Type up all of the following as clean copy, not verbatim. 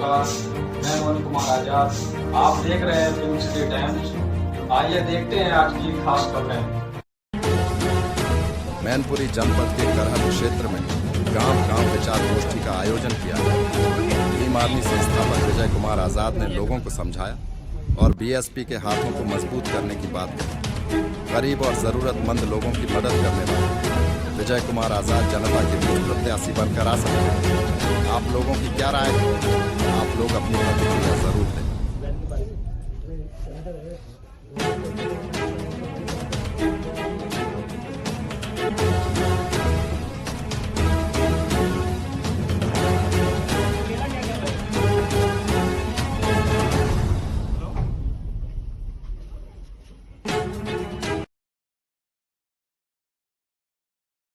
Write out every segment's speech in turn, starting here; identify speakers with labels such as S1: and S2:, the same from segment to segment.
S1: नमस्कार, मैं मोहन कुमार आजाद। आप देख रहे हैं फिल्म सिटी टाइम्स। आइए देखते हैं आज की खास खबरें।
S2: मैनपुरी जनपद के करहल क्षेत्र में गांव-गांव विचार गोष्ठी का आयोजन किया गया। भीम आर्मी संस्थापक विजय कुमार आजाद ने लोगों को समझाया और बीएसपी के हाथों को मजबूत करने की बात कही। गरीब और जरूरतमंद लोगों की मदद करने वाले विजय कुमार आजाद जनता के बीच प्रत्याशी बनकर आ सकते हैं। आप लोगों की क्या राय है? आप लोग अपनी प्रतिक्रिया जरूर दें।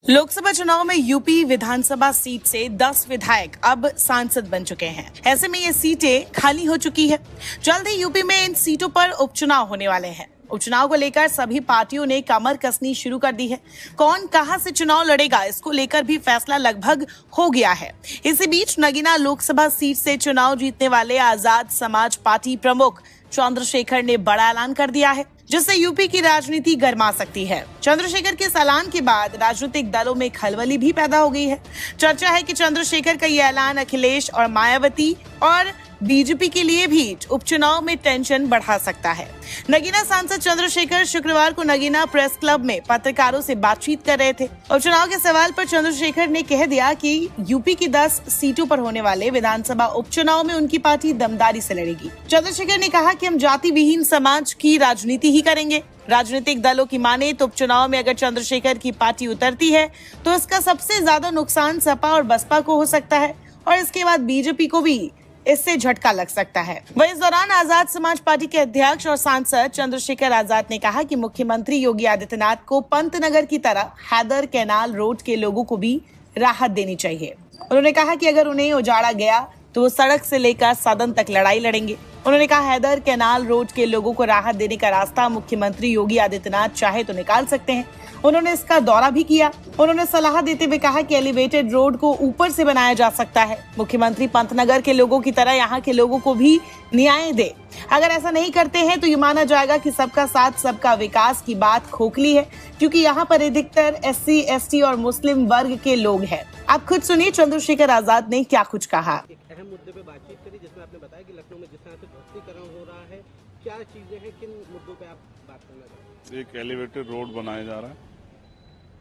S3: लोकसभा चुनाव में यूपी विधानसभा सीट से 10 विधायक अब सांसद बन चुके हैं। ऐसे में ये सीटें खाली हो चुकी है। जल्द ही यूपी में इन सीटों पर उपचुनाव होने वाले हैं। उपचुनाव को लेकर सभी पार्टियों ने कमर कसनी शुरू कर दी है। कौन कहां से चुनाव लड़ेगा, इसको लेकर भी फैसला लगभग हो गया है। इसी बीच नगीना लोकसभा सीट से चुनाव जीतने वाले आजाद समाज पार्टी प्रमुख चंद्रशेखर ने बड़ा ऐलान कर दिया है, जिससे यूपी की राजनीति गर्मा सकती है। चंद्रशेखर के इस ऐलान के बाद राजनीतिक दलों में खलबली भी पैदा हो गई है। चर्चा है कि चंद्रशेखर का ये ऐलान अखिलेश और मायावती और बीजेपी के लिए भी उपचुनाव में टेंशन बढ़ा सकता है। नगीना सांसद चंद्रशेखर शुक्रवार को नगीना प्रेस क्लब में पत्रकारों से बातचीत कर रहे थे। उपचुनाव के सवाल पर चंद्रशेखर ने कह दिया कि यूपी की 10 सीटों पर होने वाले विधानसभा उपचुनाव में उनकी पार्टी दमदारी से लड़ेगी। चंद्रशेखर ने कहा कि हम जाति विहीन समाज की राजनीति ही करेंगे। राजनीतिक दलों की माने तो उपचुनाव में अगर चंद्रशेखर की पार्टी उतरती है तो इसका सबसे ज्यादा नुकसान सपा और बसपा को हो सकता है और इसके बाद बीजेपी को भी इससे झटका लग सकता है। वहीं इस दौरान आजाद समाज पार्टी के अध्यक्ष और सांसद चंद्रशेखर आजाद ने कहा कि मुख्यमंत्री योगी आदित्यनाथ को पंतनगर की तरह हैदर कैनाल रोड के लोगों को भी राहत देनी चाहिए। उन्होंने कहा कि अगर उन्हें उजाड़ा गया तो वो सड़क से लेकर सदन तक लड़ाई लड़ेंगे। उन्होंने कहा हैदर कैनाल रोड के लोगों को राहत देने का रास्ता मुख्यमंत्री योगी आदित्यनाथ चाहे तो निकाल सकते हैं। उन्होंने इसका दौरा भी किया। उन्होंने सलाह देते हुए कहा कि एलिवेटेड रोड को ऊपर से बनाया जा सकता है। मुख्यमंत्री पंतनगर के लोगों की तरह यहाँ के लोगों को भी न्याय दे। अगर ऐसा नहीं करते हैं तो ये माना जाएगा कि सबका साथ सबका विकास की बात खोखली है, क्योंकि यहाँ पर अधिकतर SC, ST और मुस्लिम वर्ग के लोग हैं। आप खुद सुनिए चंद्रशेखर आजाद ने क्या कुछ कहा।
S4: अहम मुद्दे पे बातचीत करी, जिसमें आपने बताया कि लखनऊ में जिस तरह से भ्रष्टीकरण हो रहा है, क्या चीजें हैं, किन मुद्दों पे आप बात करना चाहते हैं?
S5: एक एलिवेटेड रोड बनाया जा रहा है।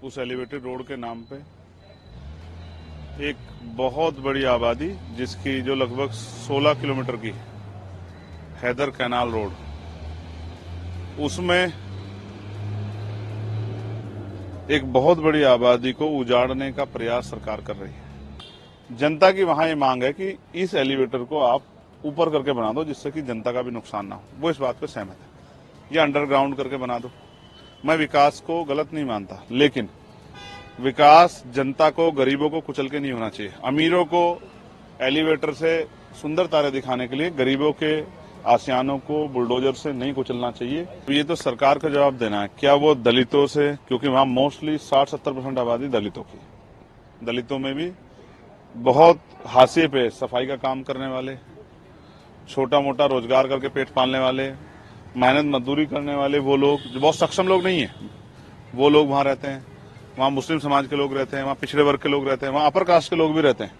S5: उस एलिवेटेड रोड के नाम पे एक बहुत बड़ी आबादी, जिसकी जो लगभग 16 किलोमीटर की हैदर कैनाल रोड, उसमें एक बहुत बड़ी आबादी को उजाड़ने का प्रयास सरकार कर रही है। जनता की वहां ये मांग है कि इस एलिवेटर को आप ऊपर करके बना दो, जिससे कि जनता का भी नुकसान ना हो। वो इस बात पे सहमत है। ये अंडरग्राउंड करके बना दो। मैं विकास को गलत नहीं मानता, लेकिन विकास जनता को, गरीबों को कुचल के नहीं होना चाहिए। अमीरों को एलिवेटर से सुंदर तारे दिखाने के लिए गरीबों के आसियानों को बुलडोजर से नहीं कुचलना चाहिए। ये तो सरकार का जवाब देना है। क्या वो दलितों से, क्योंकि वहां मोस्टली 60-70% आबादी दलितों की, दलितों में भी बहुत हाशिए पे सफाई का काम करने वाले, छोटा मोटा रोजगार करके पेट पालने वाले, मेहनत मजदूरी करने वाले, वो लोग जो बहुत सक्षम लोग नहीं है, वो लोग वहां रहते हैं। वहां मुस्लिम समाज के लोग रहते हैं, वहां पिछड़े वर्ग के लोग रहते हैं, वहां अपर कास्ट के लोग भी रहते हैं।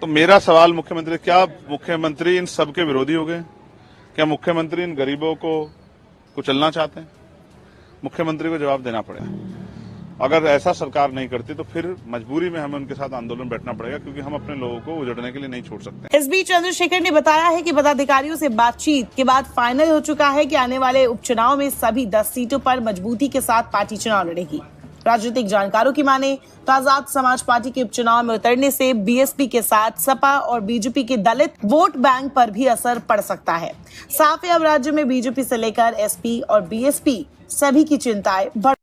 S5: तो मेरा सवाल मुख्यमंत्री, क्या मुख्यमंत्री इन सब के विरोधी हो गए? क्या मुख्यमंत्री इन गरीबों को कुचलना चाहते हैं? मुख्यमंत्री को जवाब देना पड़ेगा। अगर ऐसा सरकार नहीं करती तो फिर मजबूरी में हमें उनके साथ आंदोलन बैठना पड़ेगा, क्योंकि हम अपने लोगों को उजड़ने के लिए नहीं छोड़ सकते।
S3: इस बीच चंद्रशेखर ने बताया है कि पदाधिकारियों से बातचीत के बाद फाइनल हो चुका है कि आने वाले उपचुनाव में सभी 10 सीटों पर मजबूती के साथ पार्टी चुनाव लड़ेगी। राजनीतिक जानकारों की माने तो आजाद समाज पार्टी के उपचुनाव में उतरने से बीएसपी के साथ सपा और बीजेपी के दलित वोट बैंक पर भी असर पड़ सकता है। साफ है अब राज्य में बीजेपी से लेकर एसपी और बीएसपी सभी की चिंताएं बढ़